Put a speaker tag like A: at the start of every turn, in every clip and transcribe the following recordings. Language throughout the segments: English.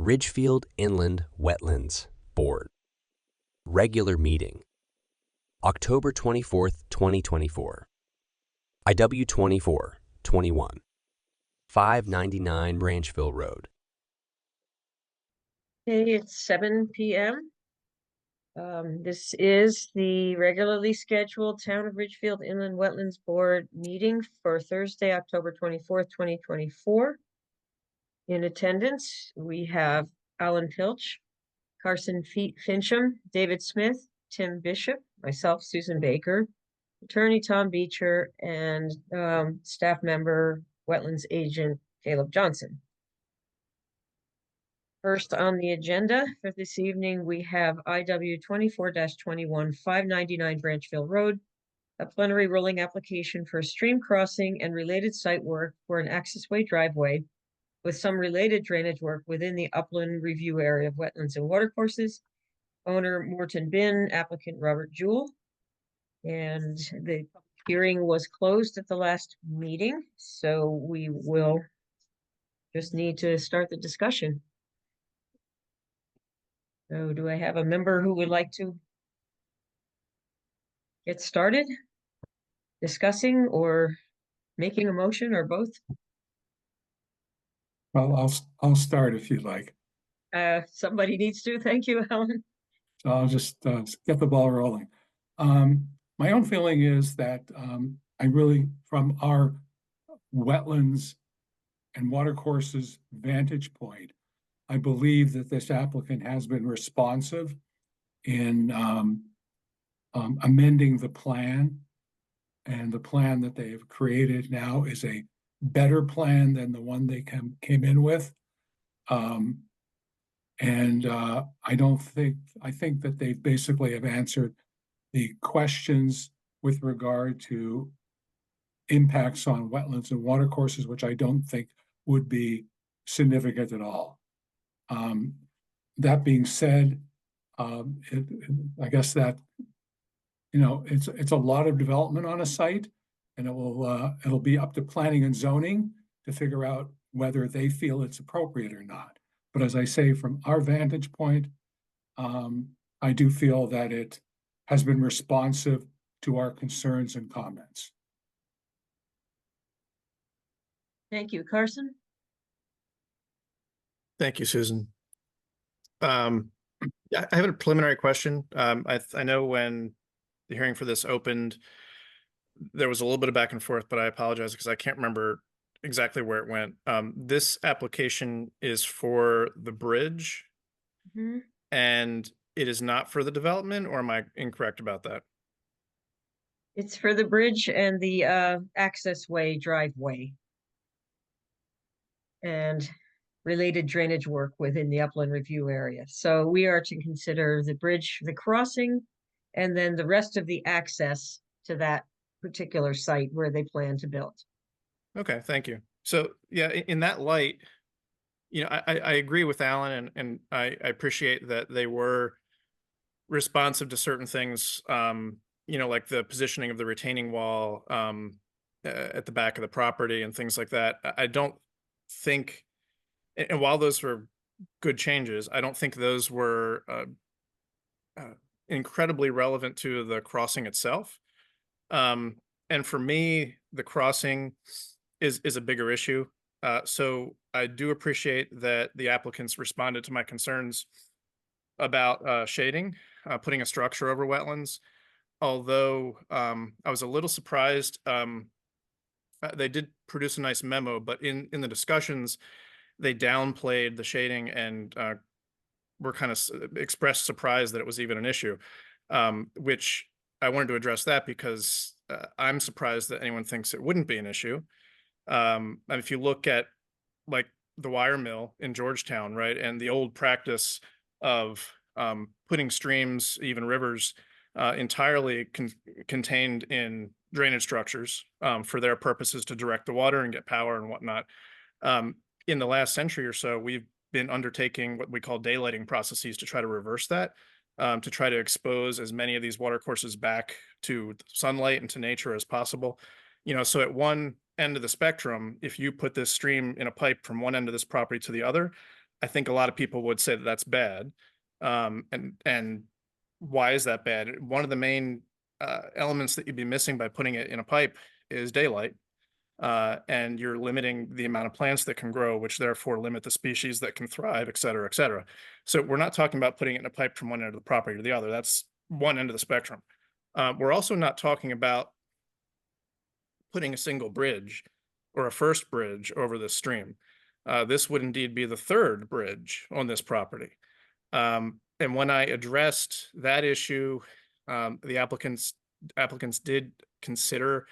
A: Ridgefield Inland Wetlands Board. Regular meeting. October 24th, 2024. IW 24-21. 599 Branchville Road.
B: Okay, it's 7 p.m. This is the regularly scheduled Town of Ridgefield Inland Wetlands Board meeting for Thursday, October 24th, 2024. In attendance, we have Alan Pilch, Carson Fincham, David Smith, Tim Bishop, myself, Susan Baker, Attorney Tom Beecher, and staff member, Wetlands Agent Caleb Johnson. First on the agenda for this evening, we have IW 24-21, 599 Branchville Road, a plenary rolling application for a stream crossing and related site work for an accessway driveway with some related drainage work within the upland review area of wetlands and watercourses. Owner Morton Bin, applicant Robert Jewell. And the hearing was closed at the last meeting, so we will just need to start the discussion. So do I have a member who would like to get started discussing or making a motion or both?
C: Well, I'll start if you'd like.
B: Somebody needs to. Thank you, Alan.
C: So I'll just get the ball rolling. My own feeling is that I really, from our wetlands and watercourses vantage point, I believe that this applicant has been responsive in amending the plan, and the plan that they have created now is a better plan than the one they came in with. I think that they basically have answered the questions with regard to impacts on wetlands and watercourses, which I don't think would be significant at all. That being said, I guess that, it's a lot of development on a site, and it'll be up to planning and zoning to figure out whether they feel it's appropriate or not. But as I say, from our vantage point, I do feel that it has been responsive to our concerns and comments.
B: Thank you, Carson.
D: Thank you, Susan. I have a preliminary question. I know when the hearing for this opened, there was a little bit of back and forth, but I apologize because I can't remember exactly where it went. This application is for the bridge, and it is not for the development, or am I incorrect about that?
B: It's for the bridge and the access way driveway and related drainage work within the upland review area. So we are to consider the bridge, the crossing, and then the rest of the access to that particular site where they plan to build.
D: Okay, thank you. So yeah, in that light, I agree with Alan, and I appreciate that they were responsive to certain things, like the positioning of the retaining wall at the back of the property and things like that. I don't think, and while those were good changes, I don't think those were incredibly relevant to the crossing itself. And for me, the crossing is a bigger issue. So I do appreciate that the applicants responded to my concerns about shading, putting a structure over wetlands. Although I was a little surprised, they did produce a nice memo, but in the discussions, they downplayed the shading and were kind of expressed surprise that it was even an issue, which I wanted to address that because I'm surprised that anyone thinks it wouldn't be an issue. And if you look at like the wire mill in Georgetown, right, and the old practice of putting streams, even rivers, entirely contained in drainage structures for their purposes to direct the water and get power and whatnot. In the last century or so, we've been undertaking what we call daylighting processes to try to reverse that, to try to expose as many of these watercourses back to sunlight and to nature as possible. So at one end of the spectrum, if you put this stream in a pipe from one end of this property to the other, I think a lot of people would say that that's bad. And why is that bad? One of the main elements that you'd be missing by putting it in a pipe is daylight. And you're limiting the amount of plants that can grow, which therefore limit the species that can thrive, et cetera, et cetera. So we're not talking about putting it in a pipe from one end of the property to the other. That's one end of the spectrum. We're also not talking about putting a single bridge or a first bridge over this stream. This would indeed be the third bridge on this property. And when I addressed that issue, the applicants did consider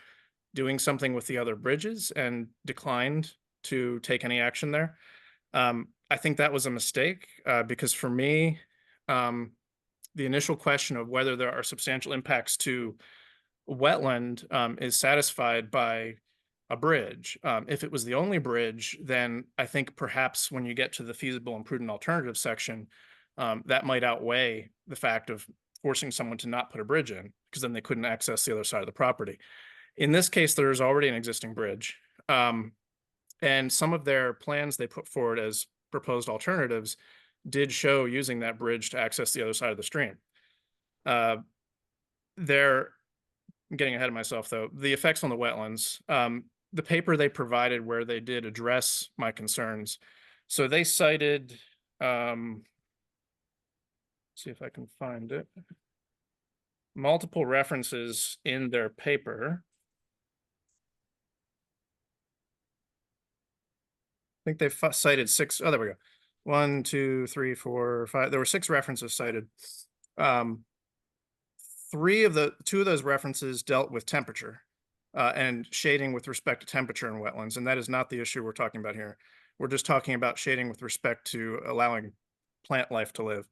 D: doing something with the other bridges and declined to take any action there. I think that was a mistake because for me, the initial question of whether there are substantial impacts to wetland is satisfied by a bridge. If it was the only bridge, then I think perhaps when you get to the feasible and prudent alternative section, that might outweigh the fact of forcing someone to not put a bridge in, because then they couldn't access the other side of the property. In this case, there's already an existing bridge. And some of their plans they put forward as proposed alternatives did show using that bridge to access the other side of the stream. I'm getting ahead of myself though. The effects on the wetlands, the paper they provided where they did address my concerns. So they cited, see if I can find it, multiple references in their paper. I think they cited six. Oh, there we go. 1, 2, 3, 4, 5. There were 6 references cited. 2 of those references dealt with temperature and shading with respect to temperature in wetlands, and that is not the issue we're talking about here. We're just talking about shading with respect to allowing plant life to live.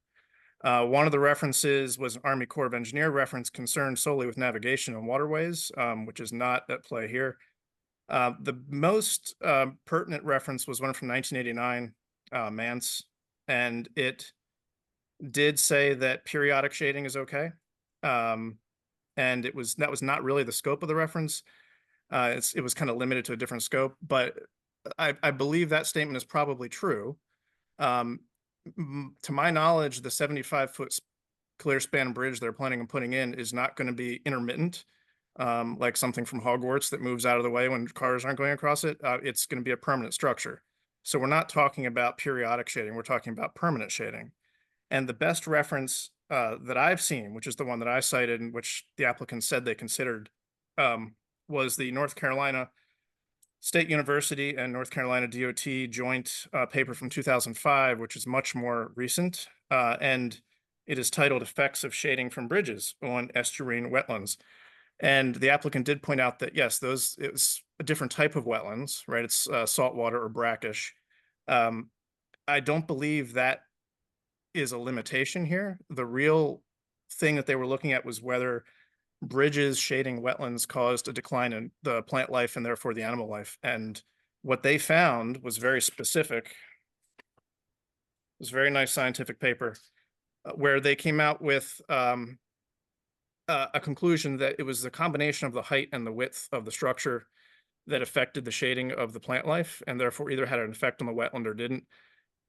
D: One of the references was an Army Corps of Engineer reference concerned solely with navigation and waterways, which is not at play here. The most pertinent reference was one from 1989, Mance, and it did say that periodic shading is okay. And that was not really the scope of the reference. It was kind of limited to a different scope, but I believe that statement is probably true. To my knowledge, the 75-foot clear span bridge they're planning on putting in is not going to be intermittent, like something from Hogwarts that moves out of the way when cars aren't going across it. It's going to be a permanent structure. So we're not talking about periodic shading. We're talking about permanent shading. And the best reference that I've seen, which is the one that I cited and which the applicant said they considered, was the North Carolina State University and North Carolina DOT joint paper from 2005, which is much more recent. And it is titled Effects of Shading from Bridges on Estuarine Wetlands. And the applicant did point out that, yes, it was a different type of wetlands, right? It's saltwater or brackish. I don't believe that is a limitation here. The real thing that they were looking at was whether bridges shading wetlands caused a decline in the plant life and therefore the animal life. And what they found was very specific. It was a very nice scientific paper where they came out with a conclusion that it was the combination of the height and the width of the structure that affected the shading of the plant life and therefore either had an effect on the wetland or didn't.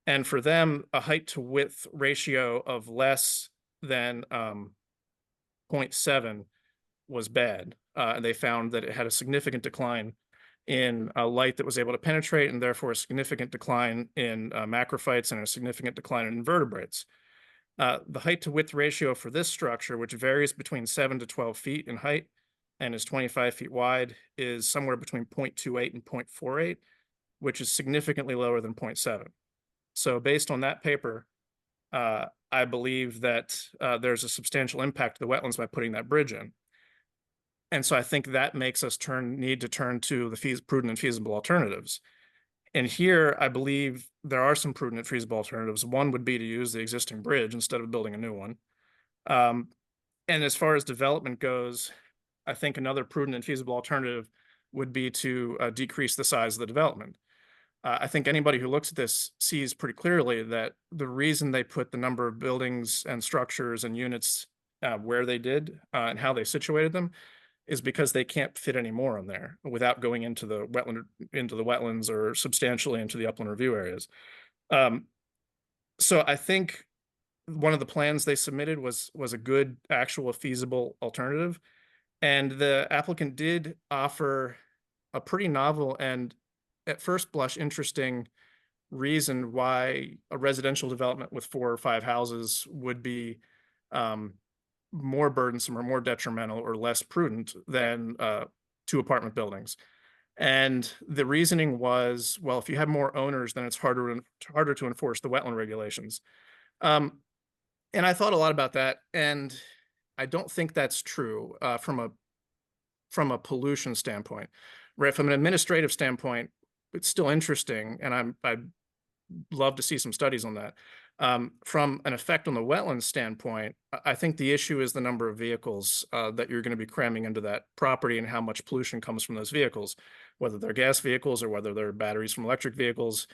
D: And for them, a height to width ratio of less than 0.7 was bad. And they found that it had a significant decline in light that was able to penetrate and therefore a significant decline in macrophytes and a significant decline in invertebrates. The height to width ratio for this structure, which varies between 7 to 12 feet in height and is 25 feet wide, is somewhere between 0.28 and 0.48, which is significantly lower than 0.7. So based on that paper, I believe that there's a substantial impact to the wetlands by putting that bridge in. And so I think that makes us need to turn to the prudent and feasible alternatives. And here, I believe there are some prudent and feasible alternatives. One would be to use the existing bridge instead of building a new one. And as far as development goes, I think another prudent and feasible alternative would be to decrease the size of the development. I think anybody who looks at this sees pretty clearly that the reason they put the number of buildings and structures and units where they did and how they situated them is because they can't fit any more on there without going into the wetlands or substantially into the upland review areas. So I think one of the plans they submitted was a good, actual feasible alternative. And the applicant did offer a pretty novel and at first blush interesting reason why a residential development with 4 or 5 houses would be um, more burdensome or more detrimental or less prudent than 2 apartment buildings. And the reasoning was, well, if you have more owners, then it's harder to enforce the wetland regulations. Um, and I thought a lot about that, and I don't think that's true from a pollution standpoint. Right, from an administrative standpoint, it's still interesting, and I'd love to see some studies on that. From an effect on the wetlands standpoint, I think the issue is the number of vehicles that you're going to be cramming into that property and how much pollution comes from those vehicles, whether they're gas vehicles or whether they're batteries from electric vehicles.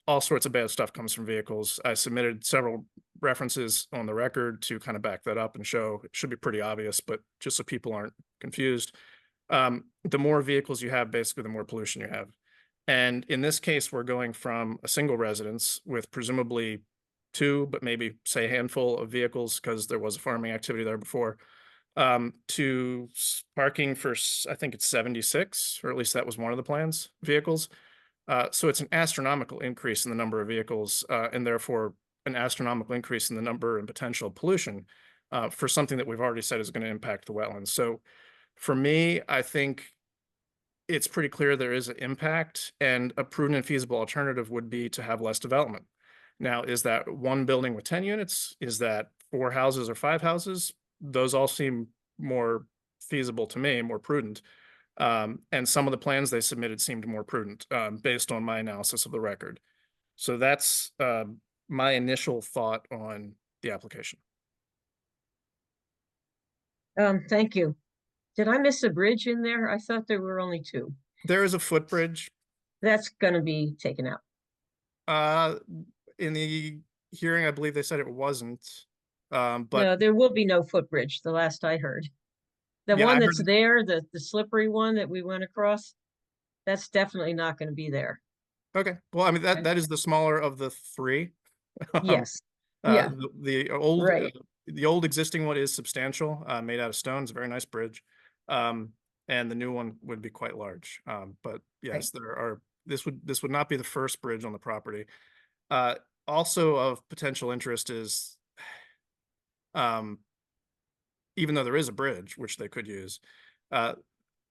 D: All sorts of bad stuff comes from vehicles. I submitted several references on the record to kind of back that up and show it should be pretty obvious, but just so people aren't confused. The more vehicles you have, basically, the more pollution you have. And in this case, we're going from a single residence with presumably 2, but maybe say a handful of vehicles because there was a farming activity there before, to parking for, I think it's 76, or at least that was one of the plans, vehicles. So it's an astronomical increase in the number of vehicles, and therefore an astronomical increase in the number and potential pollution for something that we've already said is going to impact the wetlands. So for me, I think it's pretty clear there is an impact, and a prudent and feasible alternative would be to have less development. Now, is that 1 building with 10 units? Is that 4 houses or 5 houses? Those all seem more feasible to me, more prudent. And some of the plans they submitted seemed more prudent based on my analysis of the record. So that's my initial thought on the application.
B: Thank you. Did I miss a bridge in there? I thought there were only 2.
D: There is a footbridge.
B: That's gonna be taken out.
D: In the hearing, I believe they said it wasn't. But
B: No, there will be no footbridge, the last I heard. The
D: Yeah, I
B: one
D: heard
B: that's
D: that-
B: there, the slippery one that we went across, that's definitely not gonna be there.
D: okay. Well, I mean,
B: Okay.
D: that is the smaller of the 3.
B: Yes, yeah, right.
D: The old existing one is substantial, made out of stone. It's a very nice bridge. And the new one would be quite large. But yes, this would not be the first bridge on the property. Also of potential interest is, even though there is a bridge, which they could use,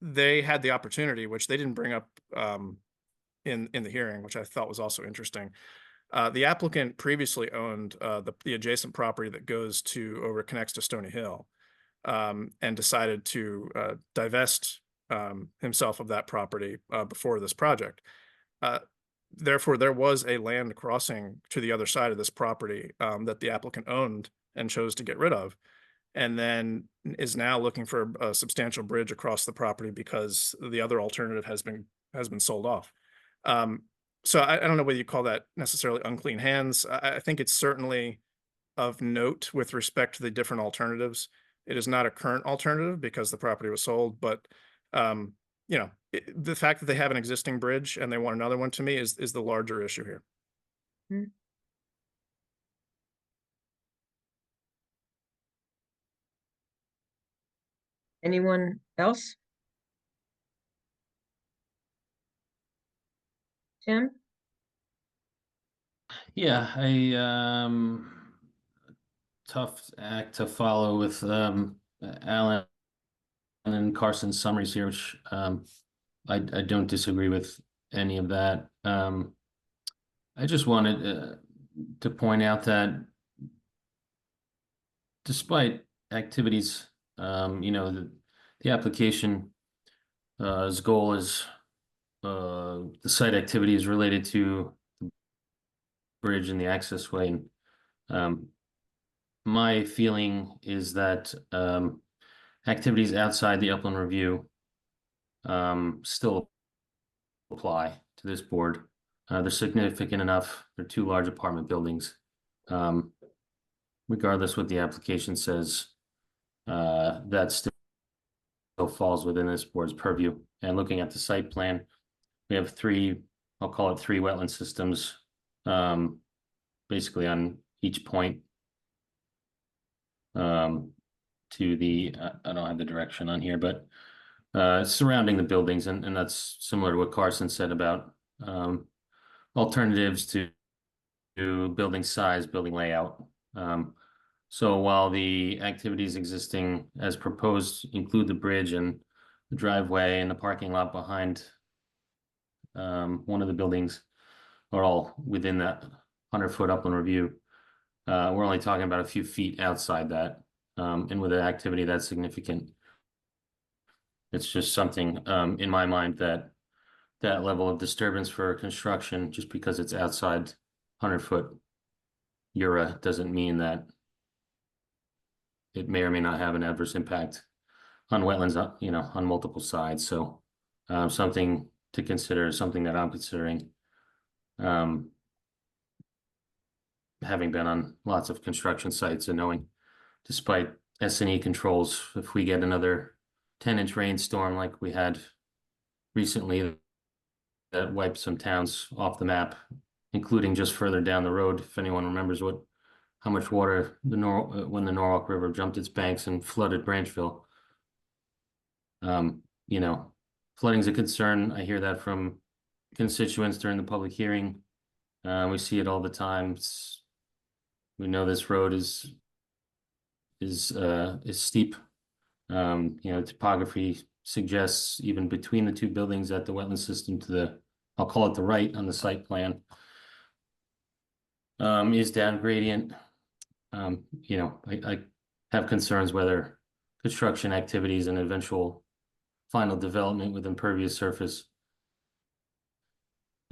D: they had the opportunity, which they didn't bring up in the hearing, which I thought was also interesting. The applicant previously owned the adjacent property that connects to Stony Hill, and decided to divest himself of that property before this project. Therefore, there was a land crossing to the other side of this property that the applicant owned and chose to get rid of, and then is now looking for a substantial bridge across the property because the other alternative has been sold off. So I don't know whether you call that necessarily unclean hands. I think it's certainly of note with respect to the different alternatives. It is not a current alternative because the property was sold, but the fact that they have an existing bridge and they want another one, to me, is the larger issue here.
B: Hmm. Anyone else? Tim?
E: Yeah, tough act to follow with Alan and Carson's summaries here, which I don't disagree with any of that. I just wanted to point out that despite activities, the application his goal is the site activity is related to the bridge and the access way. And my feeling is that activities outside the upland review still apply to this board. They're significant enough. They're 2 large apartment buildings. Regardless what the application says, that still falls within this board's purview. And looking at the site plan, we have 3, I'll call it 3 wetland systems basically on each point. To the, I don't have the direction on here, but surrounding the buildings, and that's similar to what Carson said about alternatives to building size, building layout. So while the activities existing as proposed include the bridge and the driveway and the parking lot behind one of the buildings are all within that 100-foot upland review, we're only talking about a few feet outside that. And with an activity that's significant, it's just something in my mind that level of disturbance for construction, just because it's outside 100-foot URA, doesn't mean that it may or may not have an adverse impact on wetlands, on multiple sides. So something to consider, something that I'm considering. Having been on lots of construction sites and knowing, despite S&E controls, if we get another 10-inch rainstorm like we had recently that wiped some towns off the map, including just further down the road, if anyone remembers how much water when the Norwalk River jumped its banks and flooded Branchville. Flooding's a concern. I hear that from constituents during the public hearing. We see it all the time. We know this road is steep. Topography suggests even between the two buildings that the wetland system to the, I'll call it the right on the site plan, is down gradient. I have concerns whether construction activities and eventual final development with impervious surface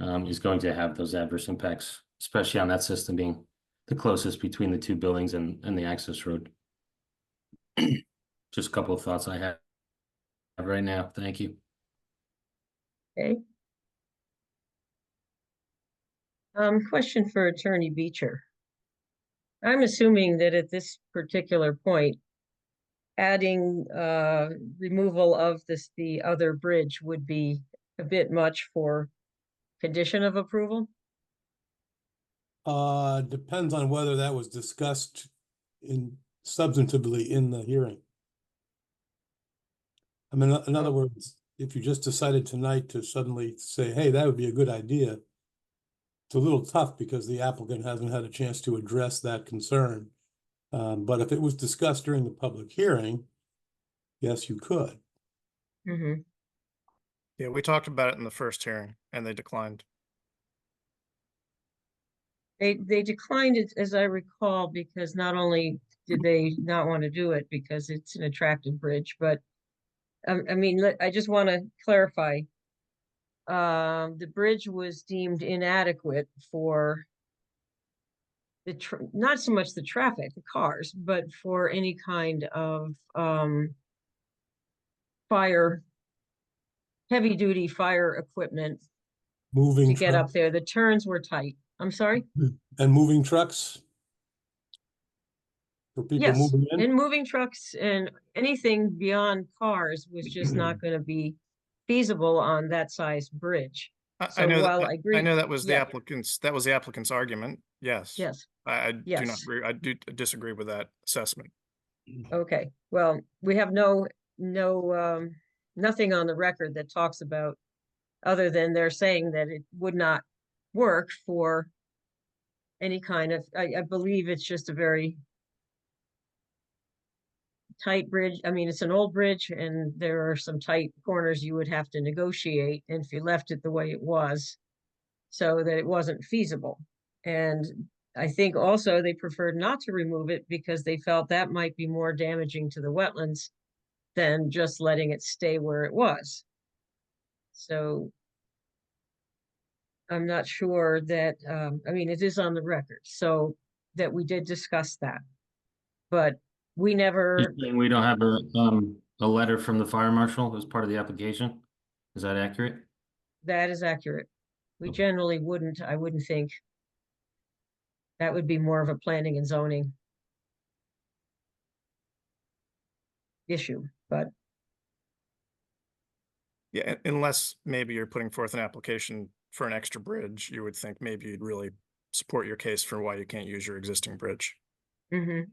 E: is going to have those adverse impacts, especially on that system being the closest between the two buildings and the access road. Just a couple of thoughts I have right now. Thank you.
B: Okay. Question for Attorney Beecher. I'm assuming that at this particular point, adding removal of the other bridge would be a bit much for condition of approval?
F: Depends on whether that was discussed substantively in the hearing. I mean, in other words, if you just decided tonight to suddenly say, hey, that would be a good idea, it's a little tough because the applicant hasn't had a chance to address that concern. But if it was discussed during the public hearing, yes, you could.
B: Mm-hmm.
D: Yeah, we talked about it in the first hearing and they declined.
B: They declined it, as I recall, because not only did they not want to do it because it's an attractive bridge, but I just want to clarify. The bridge was deemed inadequate for not so much the traffic, the cars, but for any kind of heavy duty fire equipment
F: Moving
B: to get up
F: trucks
B: there. The turns were tight. I'm sorry?
F: and moving trucks for people
B: Yes,
F: moving in.
B: and moving trucks and anything beyond cars was just not going to be feasible on that size bridge.
D: I
B: So
D: know
B: while
D: that,
B: I agree,
D: I know that was the
B: yeah.
D: applicant's argument. Yes.
B: Yes,
D: I do not
B: yes.
D: agree. I do disagree with that assessment.
B: Okay, well, we have nothing on the record that talks about, other than they're saying that it would not work for any kind of, I believe it's just a very tight bridge. I mean, it's an old bridge and there are some tight corners you would have to negotiate if you left it the way it was, so that it wasn't feasible. And I think also they preferred not to remove it because they felt that might be more damaging to the wetlands than just letting it stay where it was. So I'm not sure that, it is on the record, so that we did discuss that. But we never,
E: We don't have a letter from the fire marshal as part of the application. Is that accurate?
B: that is accurate. We
E: Okay.
B: generally wouldn't, I wouldn't think. That would be more of a planning and zoning issue, but
D: Yeah, unless maybe you're putting forth an application for an extra bridge, you would think maybe you'd really support your case for why you can't use your existing bridge.
B: Mm-hmm.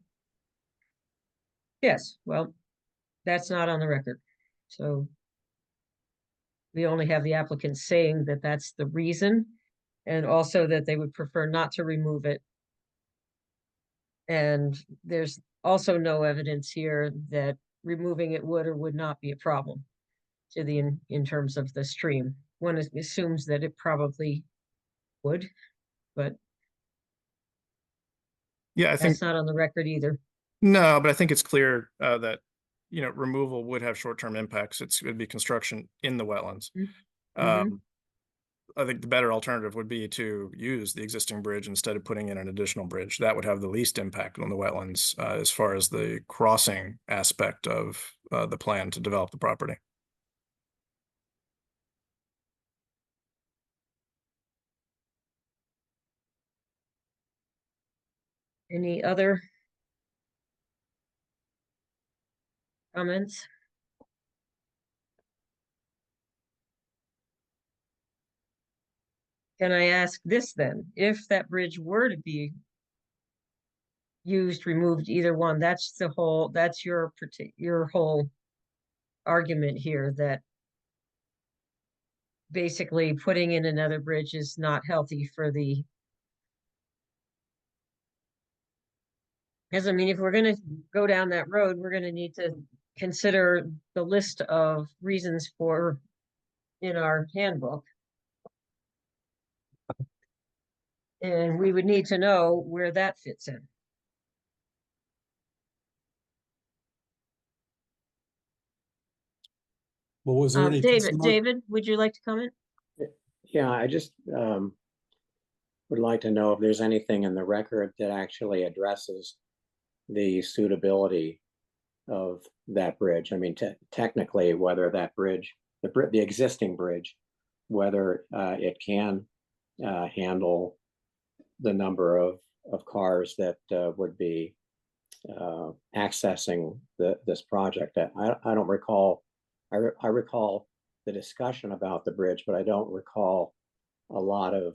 B: Yes, well, that's not on the record, so we only have the applicant saying that that's the reason, and also that they would prefer not to remove it. And there's also no evidence here that removing it would or would not be a problem to the, in terms of the stream. One assumes that it probably would, but
D: Yeah, I think,
B: that's not on the record either.
D: no, but I think it's clear that, you know, removal would have short-term impacts. It'd be construction in the wetlands.
B: Mhm.
D: I think the better alternative would be to use the existing bridge instead of putting in an additional bridge. That would have the least impact on the wetlands as far as the crossing aspect of the plan to develop the property.
B: Any other comments? Can I ask this then? If that bridge were to be used, removed, either one, that's your whole argument here, that basically putting in another bridge is not healthy for the, because I mean, if we're gonna go down that road, we're gonna need to consider the list of reasons for in our handbook. And we would need to know where that fits in.
F: Well, was there any testimony?
B: David, would you like to comment?
G: Yeah, I just would like to know if there's anything in the record that actually addresses the suitability of that bridge. I mean, technically, whether that bridge, the existing bridge, whether it can handle the number of cars that would be accessing this project. I don't recall. I recall the discussion about the bridge, but I don't recall a lot of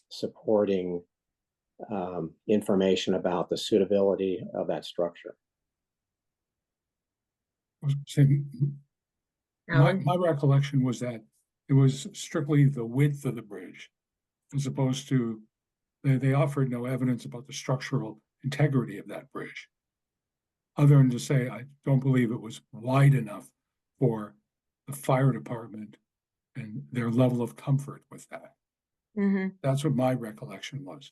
G: supporting information about the suitability of that structure.
C: My recollection was that it was strictly the width of the bridge, as opposed to, they offered no evidence about the structural integrity of that bridge, other than to say, I don't believe it was wide enough for the fire department and their level of comfort with that.
B: Mm-hmm.
C: That's what my recollection was.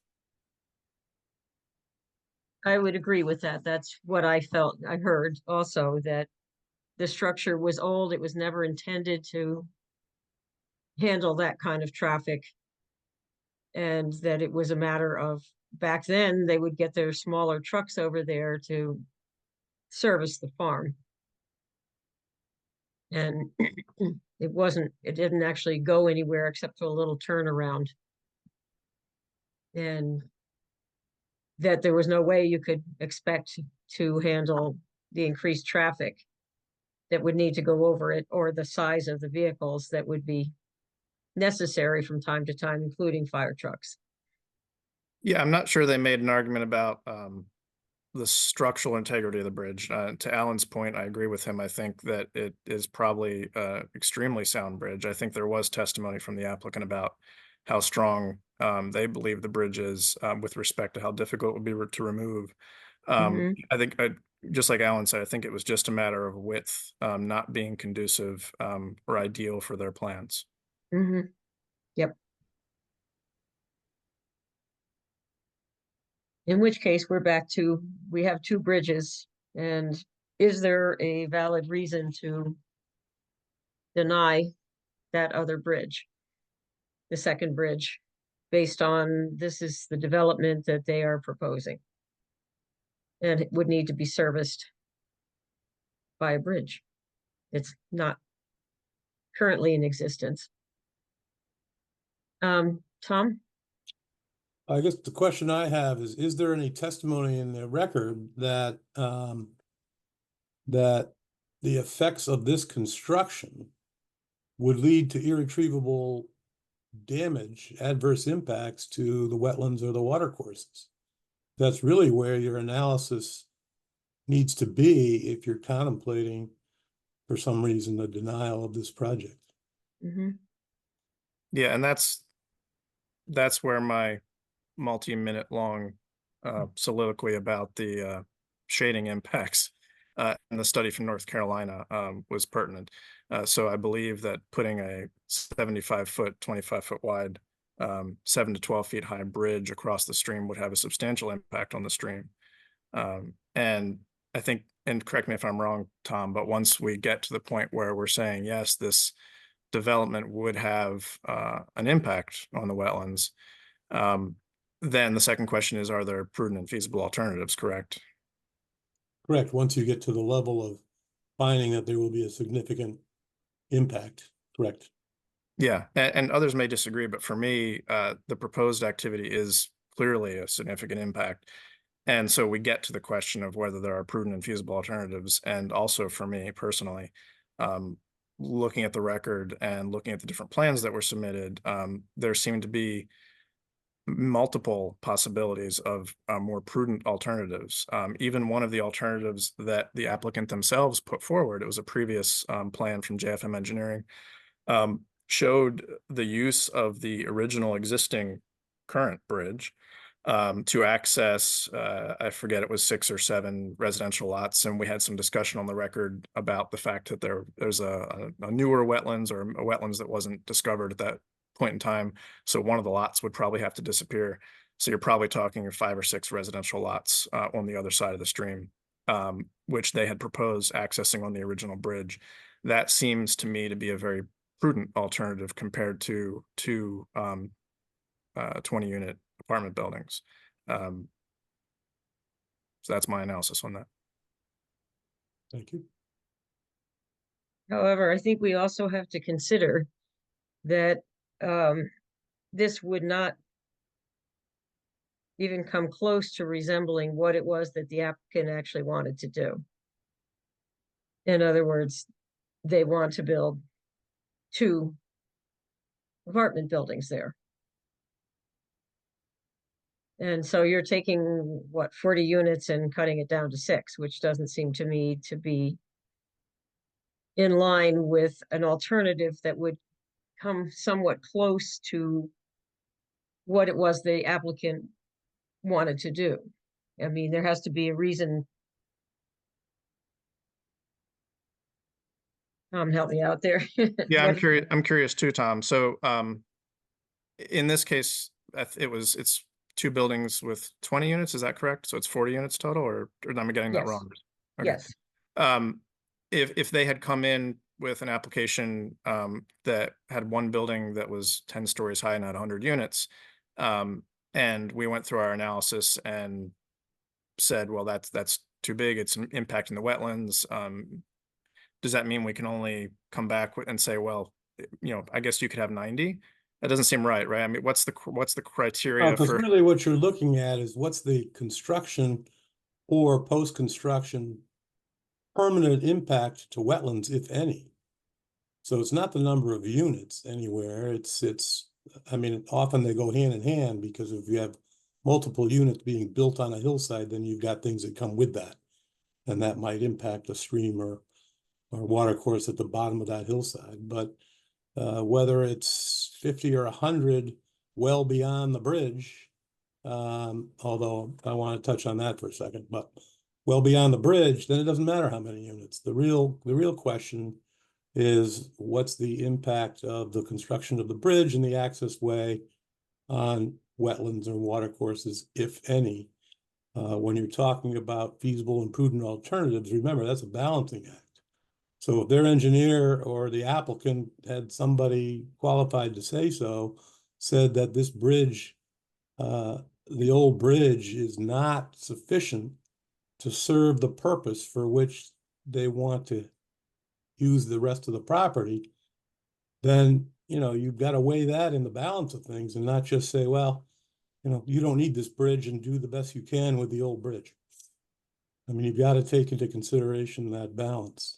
B: I would agree with that. That's what I felt. I heard also that the structure was old. It was never intended to handle that kind of traffic. And that it was a matter of, back then, they would get their smaller trucks over there to service the farm. And it didn't actually go anywhere except for a little turnaround. And that there was no way you could expect to handle the increased traffic that would need to go over it, or the size of the vehicles that would be necessary from time to time, including fire trucks.
D: Yeah, I'm not sure they made an argument about the structural integrity of the bridge. To Alan's point, I agree with him. I think that it is probably extremely sound bridge. I think there was testimony from the applicant about how strong they believe the bridge is with respect to how difficult it would be to remove. I think, just like Alan said, I think it was just a matter of width not being conducive or ideal for their plans.
B: Yep. In which case, we're back to, we have two bridges, and is there a valid reason to deny that other bridge, the second bridge, based on this is the development that they are proposing? And it would need to be serviced by a bridge. It's not currently in existence. Tom?
F: I guess the question I have is there any testimony in the record that that the effects of this construction would lead to irretrievable damage, adverse impacts to the wetlands or the watercourses. That's really where your analysis needs to be if you're contemplating, for some reason, the denial of this project.
B: Mhm.
D: Yeah, and that's where my multi-minute long soliloquy about the shading impacts in the study from North Carolina was pertinent. So I believe that putting a 75-foot, 25-foot wide, 7 to 12 feet high bridge across the stream would have a substantial impact on the stream. And I think, and correct me if I'm wrong, Tom, but once we get to the point where we're saying, yes, this development would have an impact on the wetlands, then the second question is, are there prudent and feasible alternatives, correct?
F: Correct. Once you get to the level of finding that there will be a significant impact, correct.
D: Yeah, and others may disagree, but for me, the proposed activity is clearly a significant impact. And so we get to the question of whether there are prudent and feasible alternatives. And also for me personally, looking at the record and looking at the different plans that were submitted, there seemed to be multiple possibilities of more prudent alternatives. Even one of the alternatives that the applicant themselves put forward, it was a previous plan from JFM Engineering, showed the use of the original existing current bridge to access, I forget, it was 6 or 7 residential lots. And we had some discussion on the record about the fact that there's a newer wetlands or a wetlands that wasn't discovered at that point in time. So one of the lots would probably have to disappear. So you're probably talking 5 or 6 residential lots on the other side of the stream, which they had proposed accessing on the original bridge. That seems to me to be a very prudent alternative compared to 20-unit apartment buildings. So that's my analysis on that.
F: Thank you.
B: However, I think we also have to consider that this would not even come close to resembling what it was that the applicant actually wanted to do. In other words, they want to build 2 apartment buildings there. And so you're taking, what, 40 units and cutting it down to 6, which doesn't seem to me to be in line with an alternative that would come somewhat close to what it was the applicant wanted to do. I mean, there has to be a reason. Help me out there.
D: Yeah,
B: What-
D: I'm curious too, Tom. So in this case, it's 2 buildings with 20 units. Is that correct? So it's 40 units total, or am I getting that
B: Yes.
D: wrong?
B: Yes,
D: If they had come in with an application that had one building that was 10 stories high and had 100 units, and we went through our analysis and said, well, that's too big, it's impacting the wetlands, does that mean we can only come back and say, well, I guess you could have 90? That doesn't seem right? I mean, what's the criteria
F: Because
D: for?
F: really what you're looking at is what's the construction or post-construction permanent impact to wetlands, if any. So it's not the number of units anywhere. I mean, often they go hand in hand, because if you have multiple units being built on a hillside, then you've got things that come with that. And that might impact a stream or water course at the bottom of that hillside. But whether it's 50 or 100 well beyond the bridge, although I want to touch on that for a second, but well beyond the bridge, then it doesn't matter how many units. The real question is, what's the impact of the construction of the bridge and the access way on wetlands or water courses, if any? When you're talking about feasible and prudent alternatives, remember, that's a balancing act. So if their engineer or the applicant had somebody qualified to say so, said that this bridge, the old bridge, is not sufficient to serve the purpose for which they want to use the rest of the property, then, you've got to weigh that in the balance of things and not just say, well, you don't need this bridge and do the best you can with the old bridge. I mean, you've got to take into consideration that balance.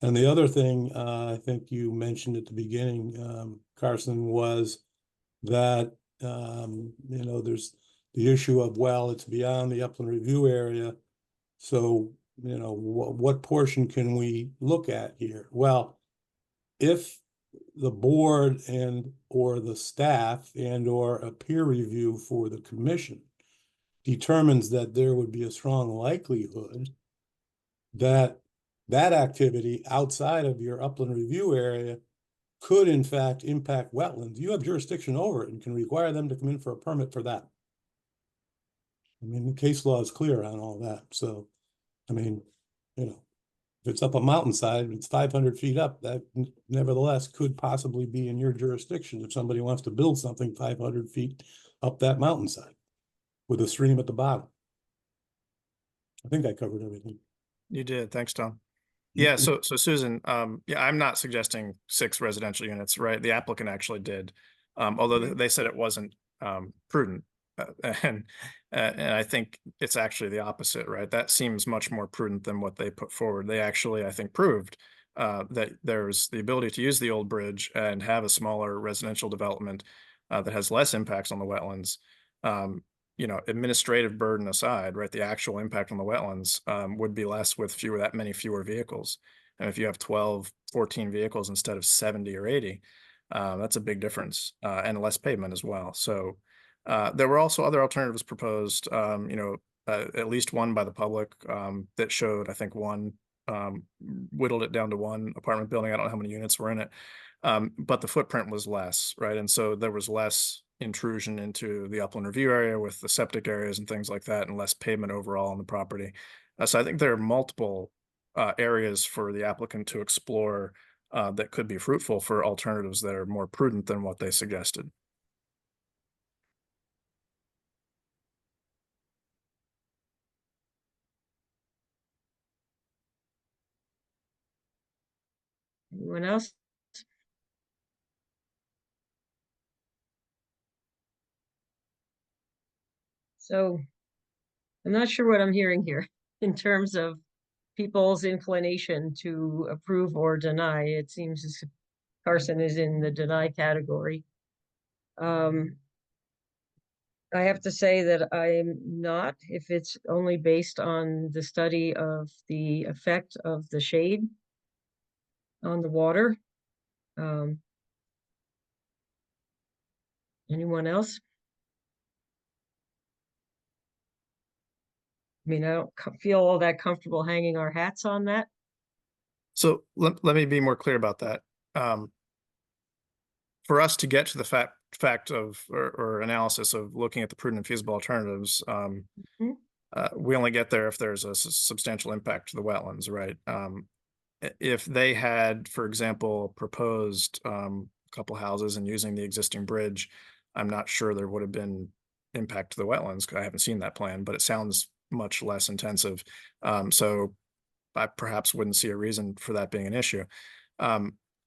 F: And the other thing, I think you mentioned at the beginning, Carson, was that, there's the issue of, well, it's beyond the upland review area. So, what portion can we look at here? Well, if the board and or the staff and or a peer review for the commission determines that there would be a strong likelihood that that activity outside of your upland review area could in fact impact wetlands, you have jurisdiction over it and can require them to come in for a permit for that. I mean, the case law is clear on all that. So, I mean, if it's up a mountainside, it's 500 feet up, that nevertheless could possibly be in your jurisdiction if somebody wants to build something 500 feet up that mountainside with a stream at the bottom. I think I covered everything.
D: You did. Thanks, Tom. Yeah. So Susan, yeah, I'm not suggesting 6 residential units, right? The applicant actually did, although they said it wasn't prudent. And I think it's actually the opposite, right? That seems much more prudent than what they put forward. They actually, I think, proved that there's the ability to use the old bridge and have a smaller residential development that has less impacts on the wetlands. Administrative burden aside, right? The actual impact on the wetlands would be less with that many fewer vehicles. And if you have 12, 14 vehicles instead of 70 or 80, that's a big difference, and less pavement as well. So there were also other alternatives proposed, at least one by the public that showed, I think, one whittled it down to one apartment building. I don't know how many units were in it, but the footprint was less, right? And so there was less intrusion into the upland review area with the septic areas and things like that, and less pavement overall on the property. So I think there are multiple areas for the applicant to explore that could be fruitful for alternatives that are more prudent than what they suggested.
B: Anyone else? So I'm not sure what I'm hearing here in terms of people's inclination to approve or deny. It seems as if Carson is in the deny category. I have to say that I'm not, if it's only based on the study of the effect of the shade on the water. Anyone else? I mean, I don't feel all that comfortable hanging our hats on that.
D: So let me be more clear about that. For us to get to the fact of or analysis of looking at the prudent and feasible alternatives, we only get there if there's a substantial impact to the wetlands, right? If they had, for example, proposed a couple houses and using the existing bridge, I'm not sure there would have been impact to the wetlands, because I haven't seen that plan, but it sounds much less intensive. So I perhaps wouldn't see a reason for that being an issue.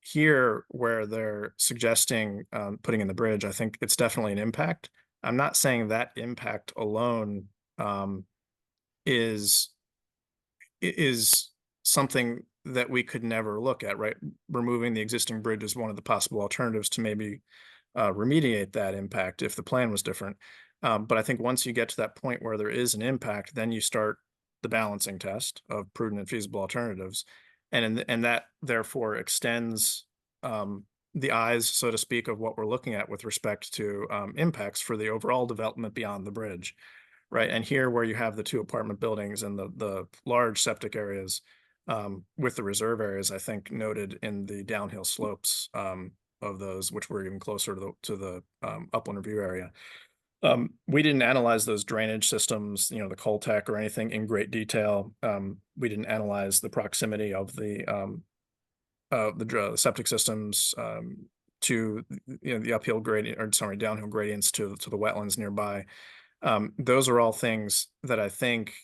D: Here, where they're suggesting putting in the bridge, I think it's definitely an impact. I'm not saying that impact alone is something that we could never look at, right? Removing the existing bridge is one of the possible alternatives to maybe remediate that impact if the plan was different. But I think once you get to that point where there is an impact, then you start the balancing test of prudent and feasible alternatives. And that therefore extends the eyes, so to speak, of what we're looking at with respect to impacts for the overall development beyond the bridge, right? And here, where you have the 2 apartment buildings and the large septic areas with the reserve areas, I think noted in the downhill slopes of those, which were even closer to the upland review area. We didn't analyze those drainage systems, the Coltec or anything in great detail. We didn't analyze the proximity of the septic systems to the uphill gradient, or sorry, downhill gradients to the wetlands nearby. Those are all things that I think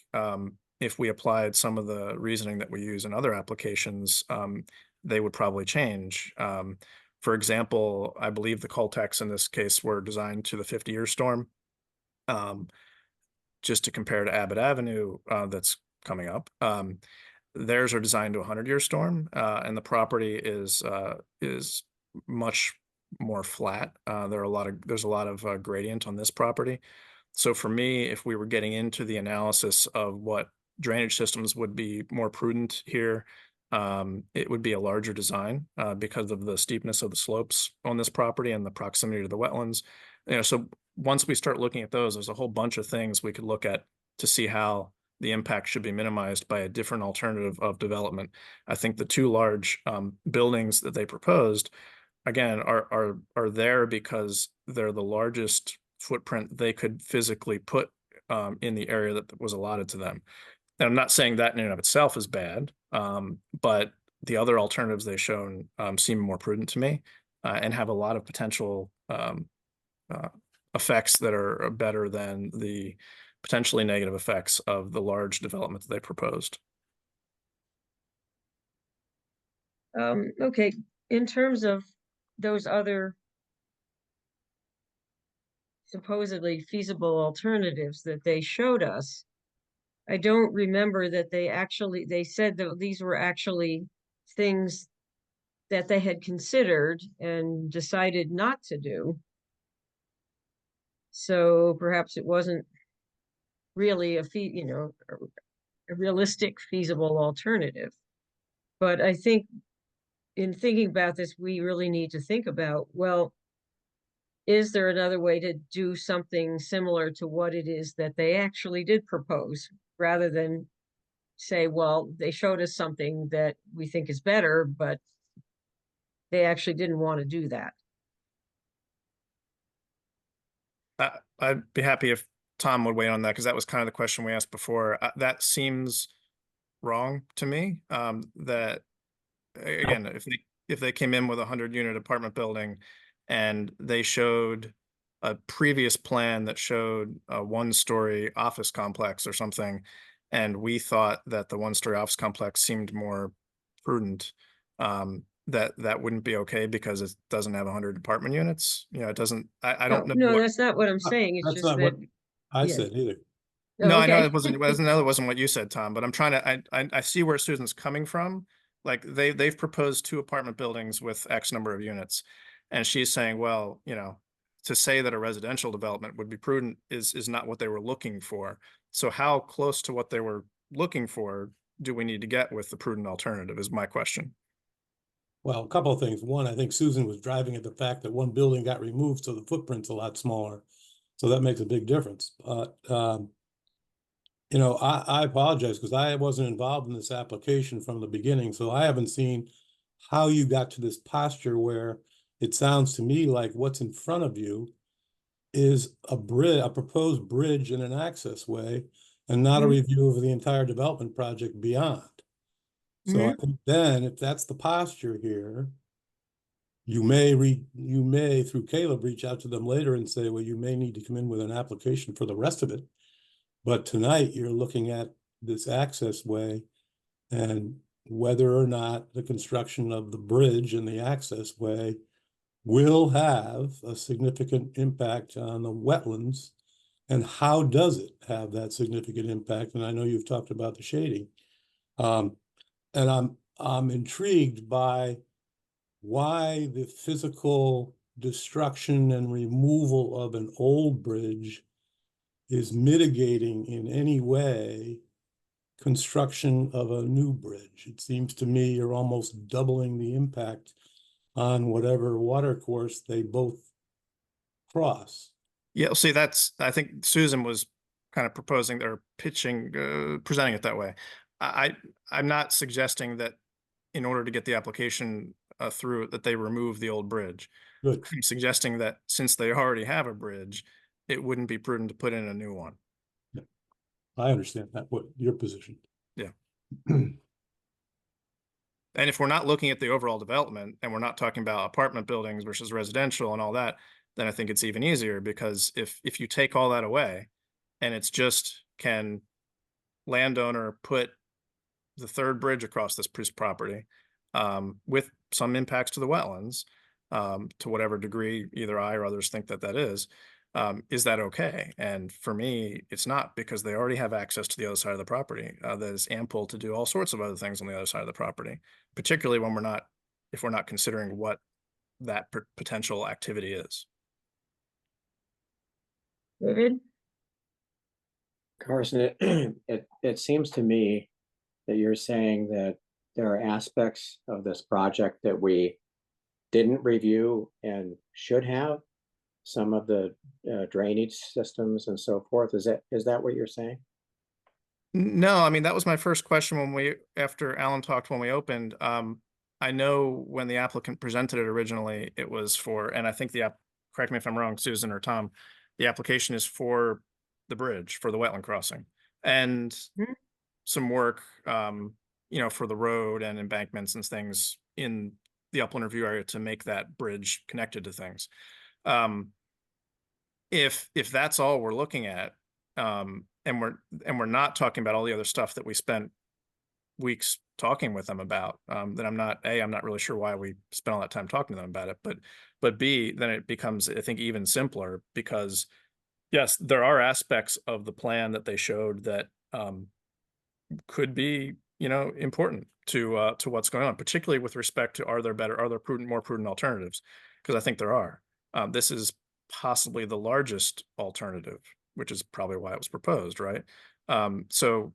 D: if we applied some of the reasoning that we use in other applications, they would probably change. For example, I believe the Coltecs in this case were designed to the 50-year storm. Just to compare to Abbott Avenue, that's coming up. Theirs are designed to a 100-year storm, and the property is much more flat. There's a lot of gradient on this property. So for me, if we were getting into the analysis of what drainage systems would be more prudent here, it would be a larger design because of the steepness of the slopes on this property and the proximity to the wetlands. So once we start looking at those, there's a whole bunch of things we could look at to see how the impact should be minimized by a different alternative of development. I think the two large buildings that they proposed, again, are there because they're the largest footprint they could physically put in the area that was allotted to them. And I'm not saying that in and of itself is bad, but the other alternatives they've shown seem more prudent to me and have a lot of potential effects that are better than the potentially negative effects of the large development that they proposed.
B: Okay, in terms of those other supposedly feasible alternatives that they showed us, I don't remember that they said that these were actually things that they had considered and decided not to do. So perhaps it wasn't really a realistic, feasible alternative. But I think in thinking about this, we really need to think about, well, is there another way to do something similar to what it is that they actually did propose, rather than say, well, they showed us something that we think is better, but they actually didn't want to do that.
D: I'd be happy if Tom would weigh in on that, because that was kind of the question we asked before. That seems wrong to me. That again, if they came in with a 100-unit apartment building and they showed a previous plan that showed a 1-story office complex or something, and we thought that the 1-story office complex seemed more prudent, that wouldn't be okay because it doesn't have 100 apartment units. It doesn't. I don't know.
B: No, that's not what I'm saying. It's
F: That's
B: just
F: not
B: that.
F: what I
B: yeah.
F: said either.
D: No, I know
B: Okay.
D: it wasn't. It wasn't what you said, Tom. But I'm trying to. I see where Susan's coming from. Like they've proposed 2 apartment buildings with X number of units, and she's saying, well, to say that a residential development would be prudent is not what they were looking for. So how close to what they were looking for do we need to get with the prudent alternative? Is my question.
F: Well, a couple of things. One, I think Susan was driving at the fact that one building got removed, so the footprint's a lot smaller. So that makes a big difference. But, I apologize because I wasn't involved in this application from the beginning. So I haven't seen how you got to this posture where it sounds to me like what's in front of you is a proposed bridge and an access way, and not a review of the entire development project beyond. So I think then, if that's the posture here, you may through Caleb reach out to them later and say, well, you may need to come in with an application for the rest of it. But tonight you're looking at this access way and whether or not the construction of the bridge and the access way will have a significant impact on the wetlands, and how does it have that significant impact? And I know you've talked about the shading. And I'm intrigued by why the physical destruction and removal of an old bridge is mitigating in any way construction of a new bridge. It seems to me you're almost doubling the impact on whatever water course they both cross.
D: Yeah, see, I think Susan was kind of proposing or presenting it that way. I'm not suggesting that in order to get the application through that they remove the old bridge.
F: Good.
D: I'm suggesting that since they already have a bridge, it wouldn't be prudent to put in a new one.
F: Yeah. I understand that, what your position.
D: Yeah. And if we're not looking at the overall development and we're not talking about apartment buildings versus residential and all that, then I think it's even easier, because if you take all that away and it's just, can landowner put the 3rd bridge across this piece of property with some impacts to the wetlands, to whatever degree either I or others think that is that okay? And for me, it's not, because they already have access to the other side of the property that is ample to do all sorts of other things on the other side of the property, particularly when if we're not considering what that potential activity is.
B: David?
G: Carson, it seems to me that you're saying that there are aspects of this project that we didn't review and should have, some of the drainage systems and so forth. Is that what you're saying?
D: No, I mean, that was my first question after Alan talked when we opened. I know when the applicant presented it originally, it was for, and I think correct me if I'm wrong, Susan or Tom, the application is for the bridge, for the wetland crossing, and
B: Mhm.
D: some work, for the road and embankments and things in the upland review area to make that bridge connected to things. If that's all we're looking at, and we're not talking about all the other stuff that we spent weeks talking with them about, then I'm not really sure why we spent all that time talking to them about it, but B, then it becomes, I think, even simpler, because yes, there are aspects of the plan that they showed that could be, important to what's going on, particularly with respect to are there more prudent alternatives? Because I think there are. This is possibly the largest alternative, which is probably why it was proposed, right? So,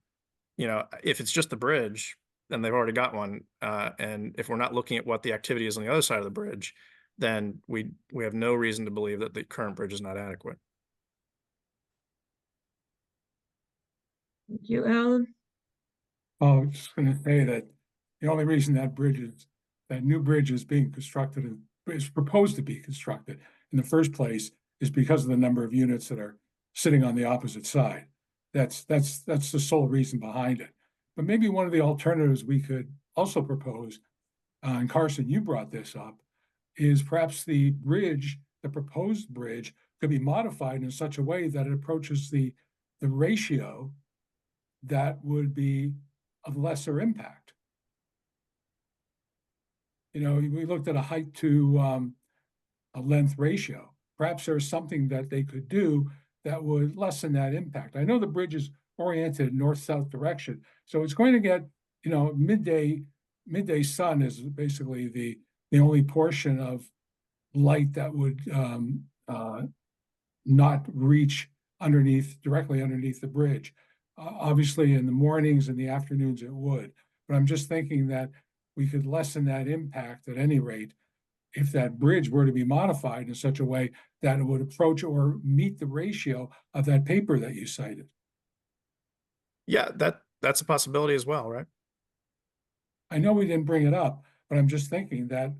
D: if it's just the bridge, then they've already got one. And if we're not looking at what the activity is on the other side of the bridge, then we have no reason to believe that the current bridge is not adequate.
B: Thank you, Alan.
C: Oh, I was just gonna say that the only reason that new bridge is being constructed and is proposed to be constructed in the first place is because of the number of units that are sitting on the opposite side. That's the sole reason behind it. But maybe one of the alternatives we could also propose, and Carson, you brought this up, is perhaps the proposed bridge could be modified in such a way that it approaches the ratio that would be of lesser impact. We looked at a height to a length ratio. Perhaps there's something that they could do that would lessen that impact. I know the bridge is oriented north-south direction, so it's going to get, midday sun is basically the only portion of light that would not reach directly underneath the bridge. Obviously, in the mornings and the afternoons, it would. But I'm just thinking that we could lessen that impact at any rate if that bridge were to be modified in such a way that it would approach or meet the ratio of that paper that you cited.
D: Yeah, that's a possibility as well, right?
C: I know we didn't bring it up, but I'm just thinking that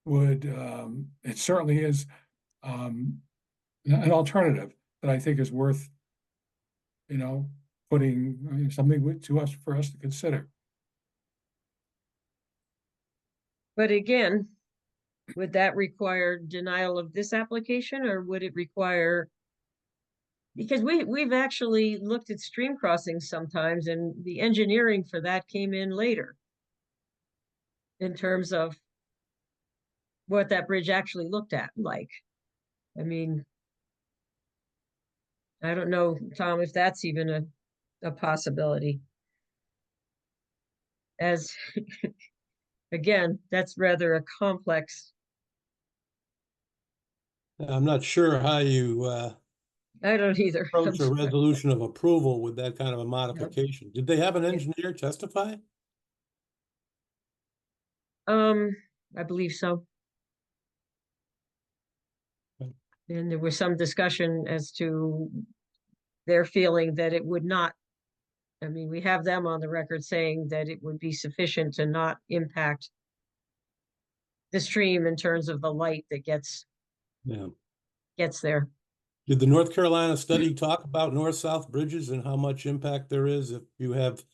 C: it certainly is an alternative that I think is worth, putting something for us to consider.
B: But again, would that require denial of this application, or would it require? Because we've actually looked at stream crossings sometimes, and the engineering for that came in later in terms of what that bridge actually looked at like. I mean, I don't know, Tom, if that's even a possibility. As again, that's rather a complex.
F: I'm not sure how you
B: I don't either.
F: approach a resolution of approval with that kind of a modification. Did they have an engineer testify?
B: I believe so.
F: Okay.
B: And there was some discussion as to their feeling that it would not. I mean, we have them on the record saying that it would be sufficient to not impact the stream in terms of the light that gets there.
F: Did the North Carolina study talk about north-south bridges and how much impact there is if you have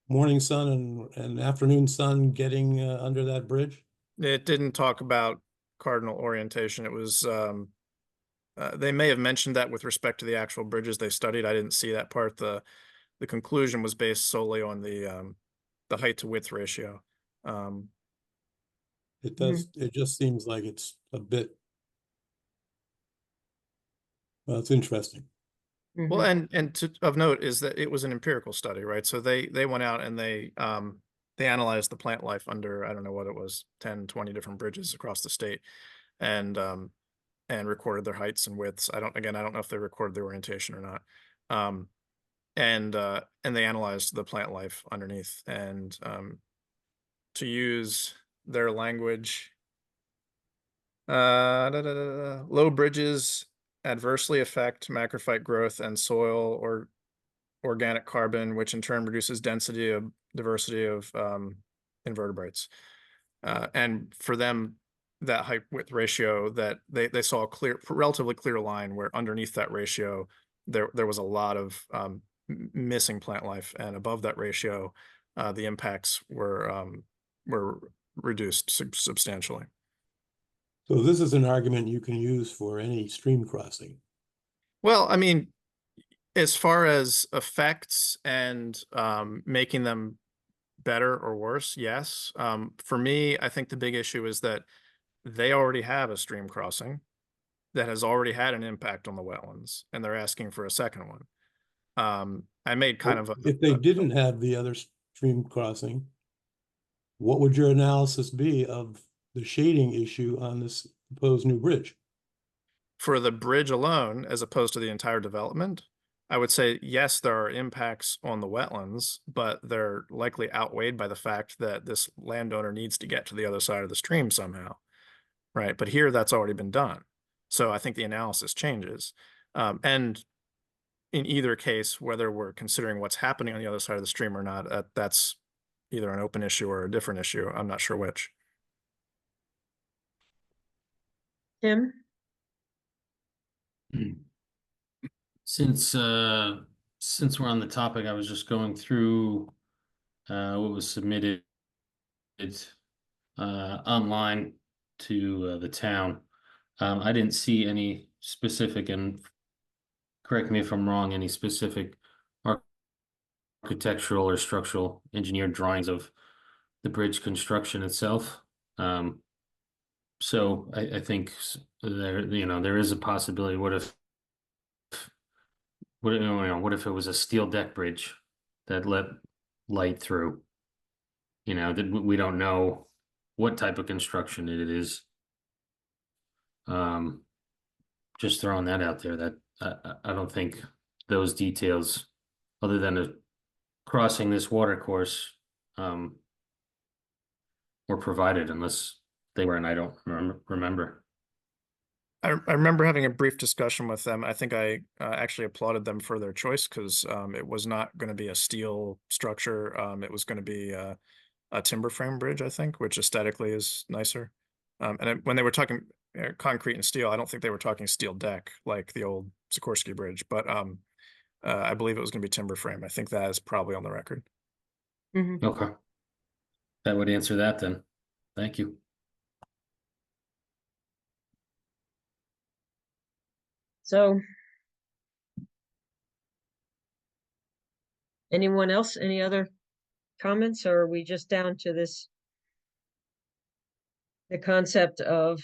F: morning sun and afternoon sun getting under that bridge?
D: It didn't talk about cardinal orientation. It was, they may have mentioned that with respect to the actual bridges they studied. I didn't see that part. The conclusion was based solely on the height to width ratio.
F: It does. It just seems like it's a bit. Well, it's interesting.
D: Well, and of note is that it was an empirical study, right? So they went out and they they analyzed the plant life under, I don't know what it was, 10, 20 different bridges across the state, and recorded their heights and widths. I don't know if they recorded the orientation or not. And they analyzed the plant life underneath, and to use their language, low bridges adversely affect macrophyte growth and soil or organic carbon, which in turn reduces density of diversity of invertebrates. And for them, that height width ratio, that they saw a relatively clear line where underneath that ratio, there was a lot of missing plant life, and above that ratio, the impacts were reduced substantially.
F: So this is an argument you can use for any stream crossing.
D: Well, I mean, as far as effects and making them better or worse, yes. For me, I think the big issue is that they already have a stream crossing that has already had an impact on the wetlands, and they're asking for a second one. I made kind of
F: If they didn't have the other stream crossing, what would your analysis be of the shading issue on this proposed new bridge?
D: for the bridge alone, as opposed to the entire development. I would say, yes, there are impacts on the wetlands, but they're likely outweighed by the fact that this landowner needs to get to the other side of the stream somehow, right? But here, that's already been done. So I think the analysis changes. And in either case, whether we're considering what's happening on the other side of the stream or not, that's either an open issue or a different issue. I'm not sure which.
B: Tim?
E: Since we're on the topic, I was just going through what was submitted online to the town. I didn't see any specific, and correct me if I'm wrong, any specific architectural or structural engineered drawings of the bridge construction itself. So I think there is a possibility. What if it was a steel deck bridge that let light through? That we don't know what type of construction it is. Just throwing that out there, that I don't think those details, other than crossing this water course, were provided, unless they were, and I don't remember.
D: I remember having a brief discussion with them. I think I actually applauded them for their choice, because it was not going to be a steel structure. It was going to be a timber frame bridge, I think, which aesthetically is nicer. When they were talking concrete and steel, I don't think they were talking steel deck like the old Sikorsky Bridge, but I believe it was going to be timber frame. I think that is probably on the record.
B: Mm-hmm.
E: Okay. That would answer that then. Thank you.
B: So, anyone else? Any other comments, or are we just down to this? The concept of,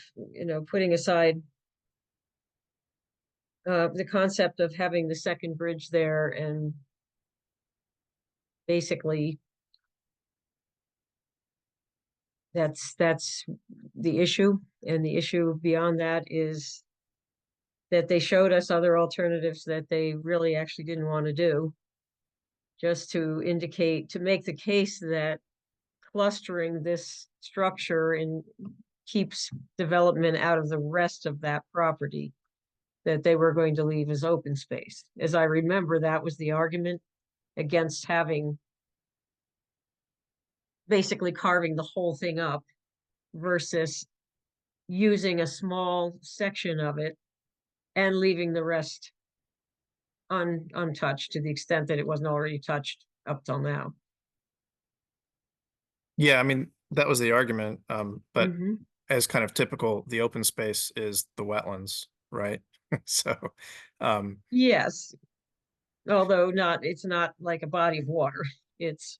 B: putting aside the concept of having the second bridge there, and basically that's the issue. And the issue beyond that is that they showed us other alternatives that they really actually didn't want to do, just to make the case that clustering this structure and keeps development out of the rest of that property that they were going to leave as open space. As I remember, that was the argument against basically carving the whole thing up versus using a small section of it and leaving the rest untouched, to the extent that it wasn't already touched up till now.
D: Yeah, I mean, that was the argument. But
B: Mhm.
D: as kind of typical, the open space is the wetlands, right? So,
B: Yes, although it's not like a body of water. It's,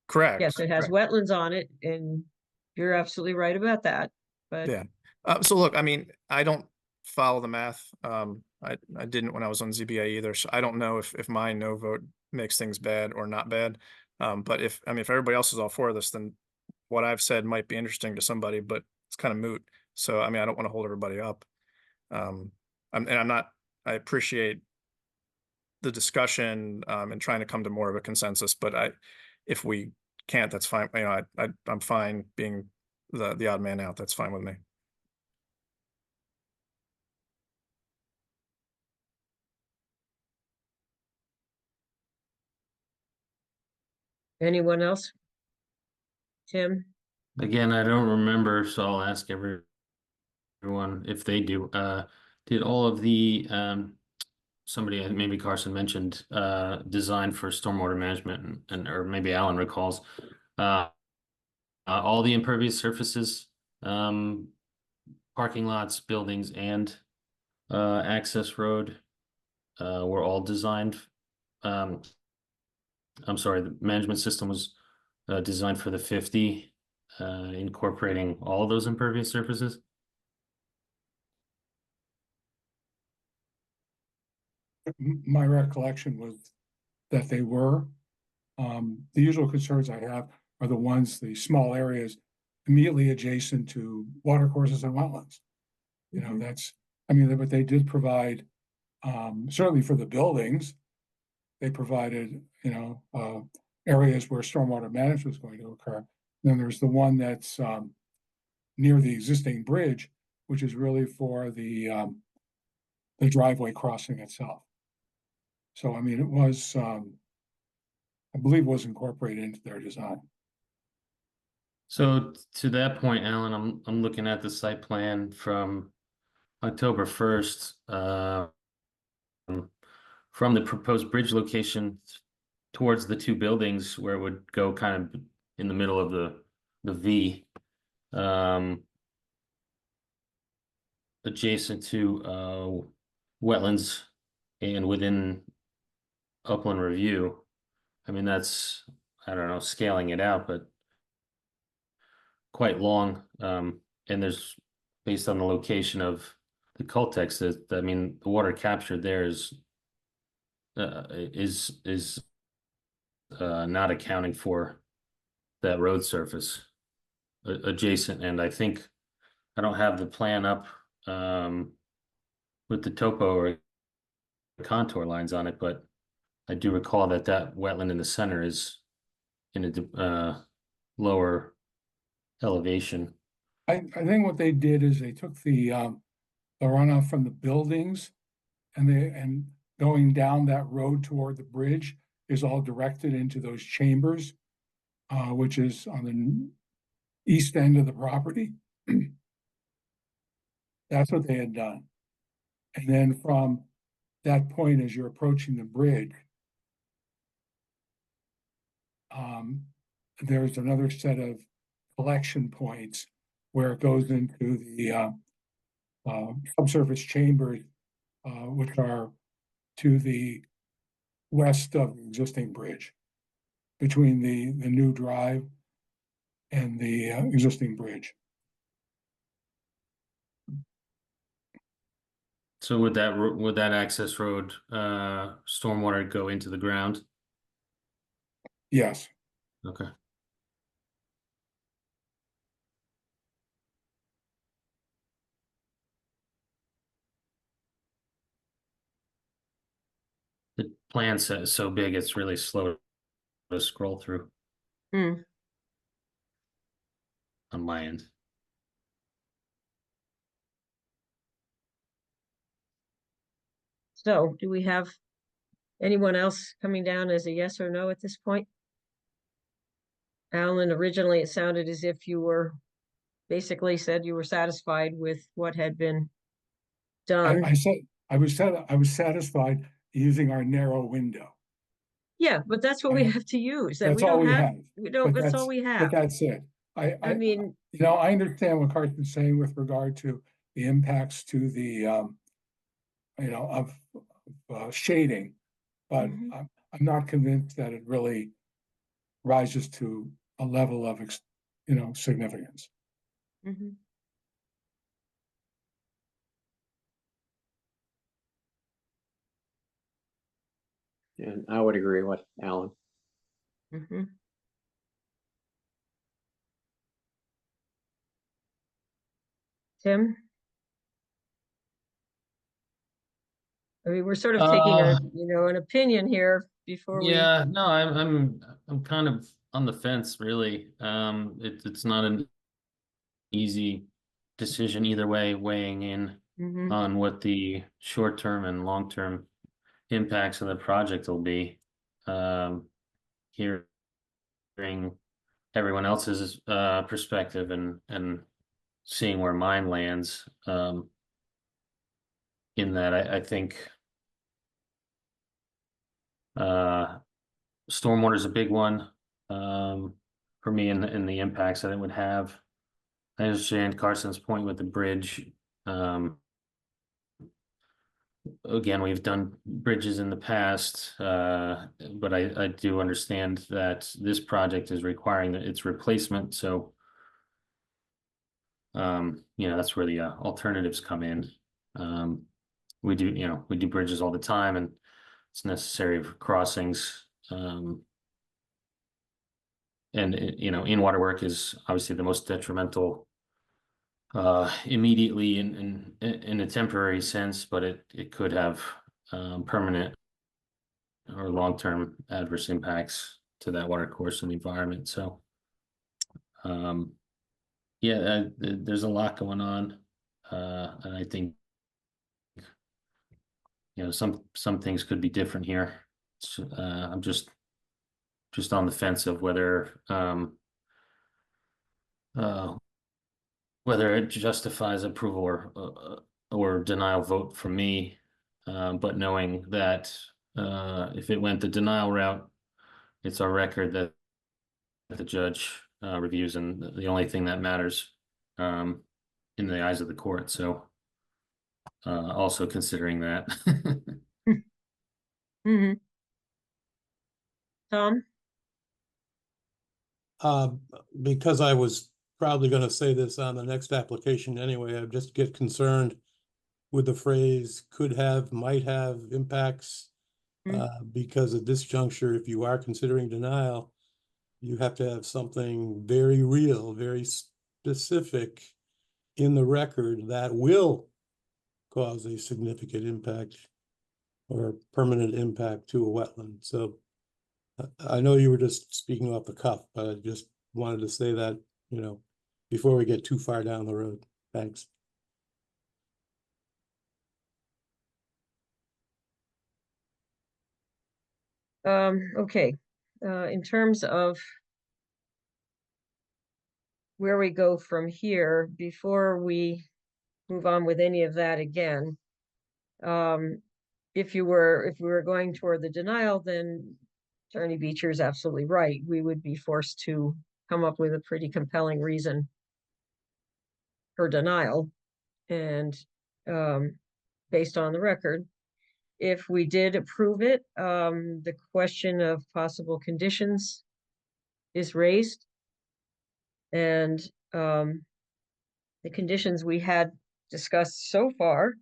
D: correct.
B: yes, it has wetlands on it, and you're absolutely right about that. But
D: Yeah. So look, I mean, I don't follow the math. I didn't when I was on ZBA either, so I don't know if my no vote makes things bad or not bad. But if everybody else is all for this, then what I've said might be interesting to somebody, but it's kind of moot. So, I mean, I don't want to hold everybody up. I appreciate the discussion, and trying to come to more of a consensus, but if we can't, that's fine. You know, I'm fine being the odd man out. That's fine with me.
B: Anyone else? Tim?
E: Again, I don't remember, so I'll ask everyone if they do. Did all of the somebody, maybe Carson mentioned, design for stormwater management, or maybe Alan recalls, all the impervious surfaces, parking lots, buildings, and access road were all designed. I'm sorry, the management system was designed for the 50, incorporating all of those impervious surfaces.
C: My recollection was that they were. The usual concerns I have are the small areas immediately adjacent to water courses and wetlands. You know, but they did provide, certainly for the buildings, they provided, areas where stormwater management was going to occur. Then there's the one that's near the existing bridge, which is really for the driveway crossing itself. So, I mean, it was, I believe, was incorporated into their design.
E: So to that point, Alan, I'm looking at the site plan from October 1st, from the proposed bridge location towards the two buildings where it would go kind of in the middle of the V, adjacent to wetlands and within upland review. I mean, that's, I don't know, scaling it out, but quite long. And there's, based on the location of the Cultex, that, I mean, the water captured there is not accounting for that road surface adjacent. And I think, I don't have the plan up with the topo or contour lines on it, but I do recall that wetland in the center is in a lower elevation.
C: I think what they did is they took the runoff from the buildings and going down that road toward the bridge is all directed into those chambers, which is on the east end of the property. That's what they had done. And then from that point, as you're approaching the bridge, there's another set of collection points where it goes into the subsurface chambers, which are to the west of the existing bridge, between the new drive and the existing bridge.
E: So would that access road stormwater go into the ground?
C: Yes.
E: Okay. The plan set is so big, it's really slow to scroll through
B: Hmm.
E: on my end.
B: So do we have anyone else coming down as a yes or no at this point? Alan, originally it sounded as if you were basically said you were satisfied with what had been done.
C: I said I was satisfied using our narrow window.
B: Yeah, but that's what we have to use. That
C: That's
B: we
C: all
B: don't
C: we
B: have.
C: have.
B: We don't.
C: But
B: That's all we
C: But
B: have.
C: that's it.
B: I mean,
C: I understand what Carson's saying with regard to the impacts to the, of shading, but
B: Mhm.
C: I'm not convinced that it really rises to a level of, significance.
B: Mhm.
G: And I would agree with Alan.
B: Mm-hmm. Tim? I mean, we're sort of taking
E: Uh,
B: an opinion here before we,
E: yeah, no, I'm kind of on the fence, really. It's not an easy decision either way, weighing in
B: Mhm.
E: on what the short-term and long-term impacts of the project will be. Um, hearing everyone else's perspective and seeing where mine lands. In that, I think stormwater is a big one for me in the impacts that it would have. I understand Carson's point with the bridge. Um, again, we've done bridges in the past, but I do understand that this project is requiring its replacement. So, that's where the alternatives come in. We do bridges all the time, and it's necessary for crossings. And in water work is obviously the most detrimental immediately in a temporary sense, but it could have permanent or long-term adverse impacts to that water course and the environment. So, yeah, there's a lot going on, and I think some things could be different here. So, I'm just on the fence of uh, whether it justifies approval or denial vote from me. But knowing that if it went the denial route, it's our record that the judge reviews, and the only thing that matters um, in the eyes of the court. So also considering that.
B: Mhm. Tom?
F: Uh, because I was probably gonna say this on the next application anyway, I just get concerned with the phrase could have, might have impacts. Because at this juncture, if you are considering denial, you have to have something very real, very specific in the record that will cause a significant impact or permanent impact to a wetland. So I know you were just speaking off the cuff, but I just wanted to say that, before we get too far down the road. Thanks.
B: Okay. In terms of where we go from here, before we move on with any of that again, if we were going toward the denial, then Attorney Beecher is absolutely right. We would be forced to come up with a pretty compelling reason for denial and based on the record. If we did approve it, the question of possible conditions is raised. And the conditions we had discussed so far,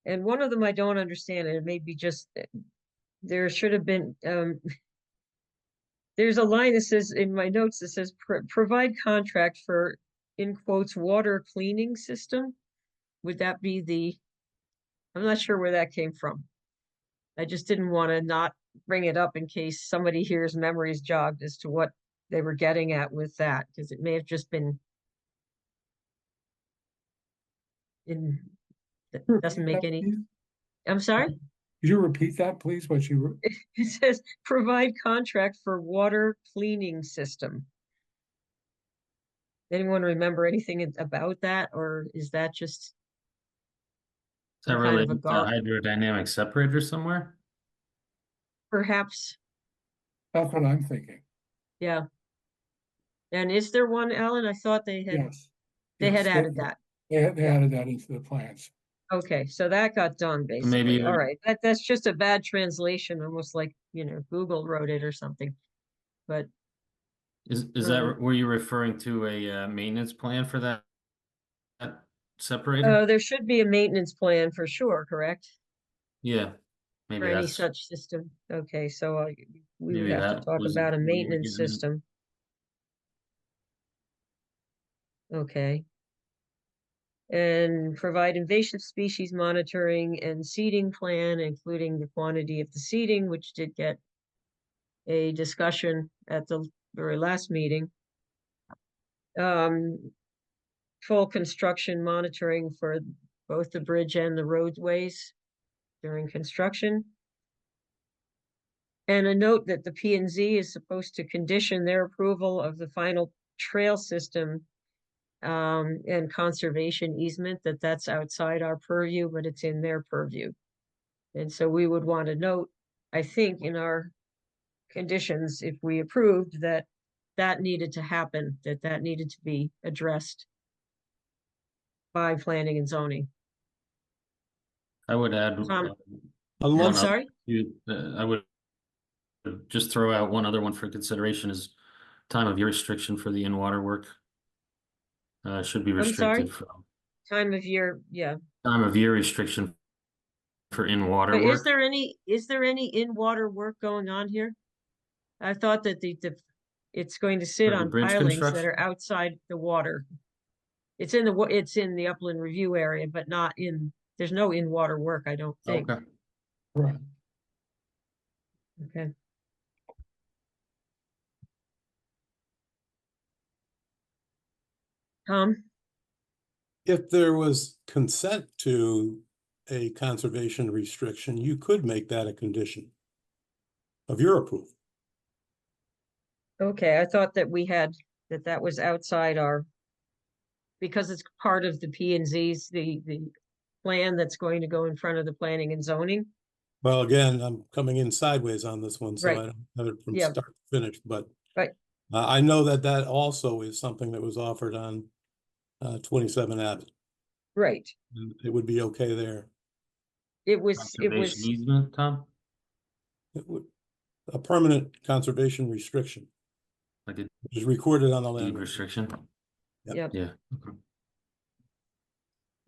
B: and one of them I don't understand, and it may be just there should have been there's a line that says in my notes that says provide contract for, in quotes, water cleaning system. Would that be I'm not sure where that came from. I just didn't want to not bring it up in case somebody hears memories jogged as to what they were getting at with that, because it may have just been doesn't make any. I'm sorry?
C: Could you repeat that, please, what you were?
B: It says provide contract for water cleaning system. Anyone remember anything about that, or is that just
E: Is that
B: some kind of a
E: related to hydrodynamic separator somewhere?
B: perhaps?
C: That's what I'm thinking.
B: Yeah. And is there one, Alan? I thought they had
C: Yes.
B: Yes,
C: added
B: that.
C: They
B: Yeah.
C: added that into the plans.
B: Okay, so that got done basically.
E: Maybe
B: All right. That's just a bad translation, almost like, Google wrote it or something. But
E: is that were you referring to a maintenance plan for that separator?
B: there should be a maintenance plan for sure, correct?
E: Yeah, maybe
B: For any
E: that's,
B: such system. Okay, so we would
E: maybe
B: have to
E: that
B: talk
E: was
B: about a
E: what you were
B: maintenance
E: getting at.
B: system. Okay. And provide invasive species monitoring and seeding plan, including the quantity of the seeding, which did get a discussion at the very last meeting. Full construction monitoring for both the bridge and the roadways during construction. And a note that the P and Z is supposed to condition their approval of the final trail system and conservation easement, that's outside our purview, but it's in their purview. And so we would want to note, I think, in our conditions, if we approved, that that needed to happen, that needed to be addressed by planning and zoning.
E: I would add,
B: I'm
F: Unless,
B: sorry?
E: I would just throw out one other one for consideration is time of year restriction for the in-water work. Should be
B: I'm sorry?
E: restricted from
B: Time of year, yeah.
E: time of year restriction for in-water
B: But
E: work.
B: is there any in-water work going on here? I thought that it's going to sit
E: For the
B: on
E: bridge
B: pilings that
E: construction?
B: are outside the water. It's in the upland review area, but not in, there's no in-water work, I don't think.
E: Okay.
C: Right.
B: Okay. Tom?
F: if there was consent to a conservation restriction, you could make that a condition of your approval.
B: Okay, I thought that we had, that was outside our, because it's part of the P and Z's, the plan that's going to go in front of the planning and zoning.
F: Well, again, I'm coming in sideways on this one, so
B: Right.
F: I don't have it from
B: Yeah.
F: start to finish, but
B: Right.
F: I know that that also is something that was offered on 27 Abbott.
B: Right.
F: It would be okay there.
B: It was,
E: Conservation easement, Tom?
F: It would, a permanent conservation restriction,
E: Like a
F: which is recorded on the
E: deed
F: land.
E: restriction?
B: yeah.
E: Yeah.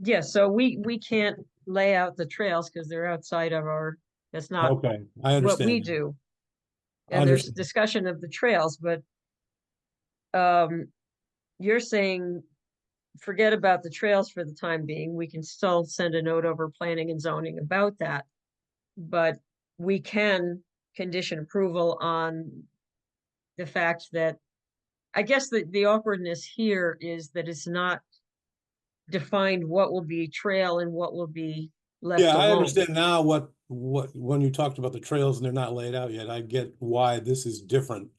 B: Yeah, so we can't lay out the trails because they're outside of our, that's not
F: Okay, I
B: what we
F: understand.
B: do. And there's
F: Understood.
B: discussion of the trails, but you're saying forget about the trails for the time being. We can still send a note over planning and zoning about that. But we can condition approval on the fact that, I guess the awkwardness here is that it's not defined what will be trail and what will be left
F: Yeah, I
B: alone.
F: understand now what, when you talked about the trails and they're not laid out yet, I get why this is different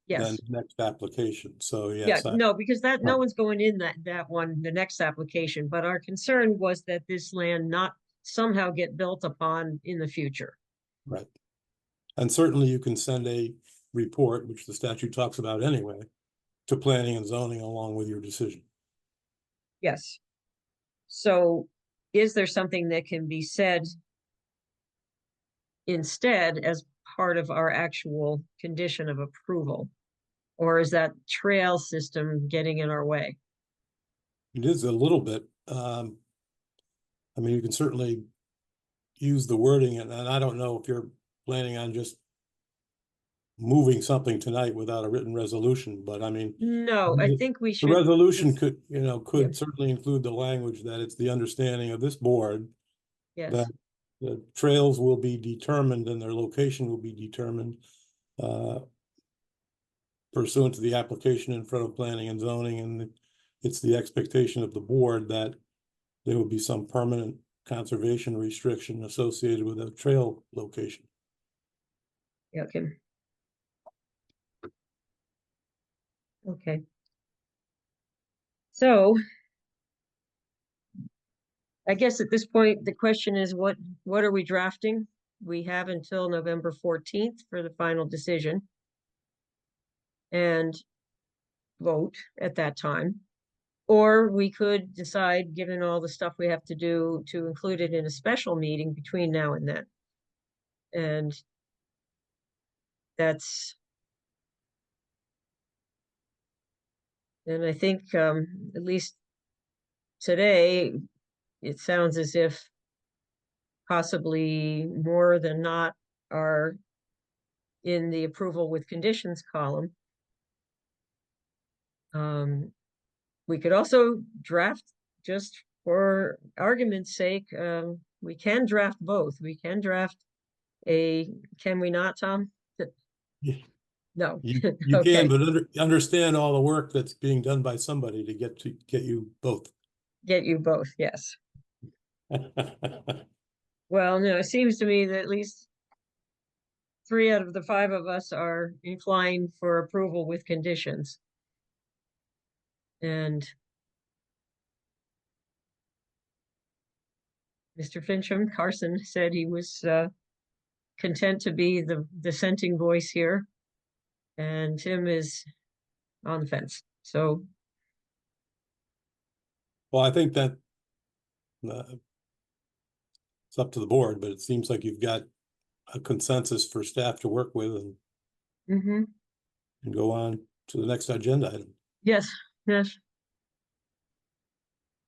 F: than
B: Yes.
F: the next application. So
B: Yeah,
F: yes,
B: no, because no
F: Right.
B: one's going in that one, the next application, but our concern was that this land not somehow get built upon in the future.
F: right. And certainly you can send a report, which the statute talks about anyway, to planning and zoning along with your decision.
B: Yes. So is there something that can be said instead as part of our actual condition of approval? Or is that trail system getting in our way?
F: It is a little bit, I mean, you can certainly use the wording and I don't know if you're planning on just moving something tonight without a written resolution, but I mean,
B: No, I think we
F: the
B: should.
F: resolution could,
B: Yeah.
F: could certainly include the language that it's the understanding of this board
B: Yes,
F: that the trails will be determined and their location will be determined pursuant to the application in front of planning and zoning, and it's the expectation of the board that there will be some permanent conservation restriction associated with a trail location.
B: yeah, okay. Okay. So I guess at this point, the question is what are we drafting? We have until November 14th for the final decision. And vote at that time. Or we could decide, given all the stuff we have to do, to include it in a special meeting between now and then. And that's, and I think at least today, it sounds as if possibly more than not are in the approval with conditions column. We could also draft, just for argument's sake, we can draft both. We can draft can we not, Tom?
F: Yeah.
B: No.
F: You
B: Okay.
F: can, but understand all the work that's being done by somebody to get you both.
B: Get you both, yes. Well, no, it seems to me that at least 3 out of the 5 of us are inclined for approval with conditions. And Mr. Fincham, Carson said he was content to be the dissenting voice here. And Tim is on the fence. So,
F: Well, I think that it's up to the board, but it seems like you've got a consensus for staff to work with and go on to the next agenda item.
B: yes, yes.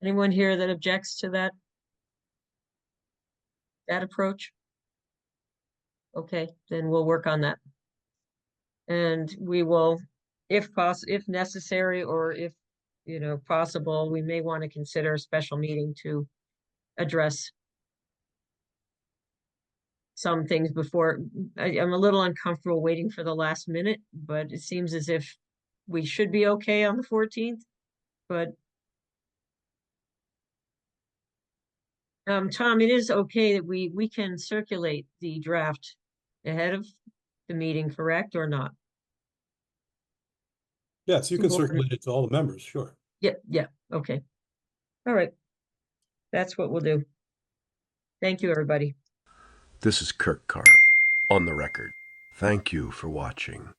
B: Anyone here that objects to that approach? Okay, then we'll work on that. And we will, if necessary, or if, possible, we may want to consider a special meeting to address some things before. I'm a little uncomfortable waiting for the last minute, but it seems as if we should be okay on the 14th, but Tom, it is okay that we can circulate the draft ahead of the meeting, correct, or not?
F: Yes, you can circulate it to all the members, sure.
B: Yeah, okay. All right. That's what we'll do. Thank you, everybody.
A: This is Kirk Carr, on the record. Thank you for watching.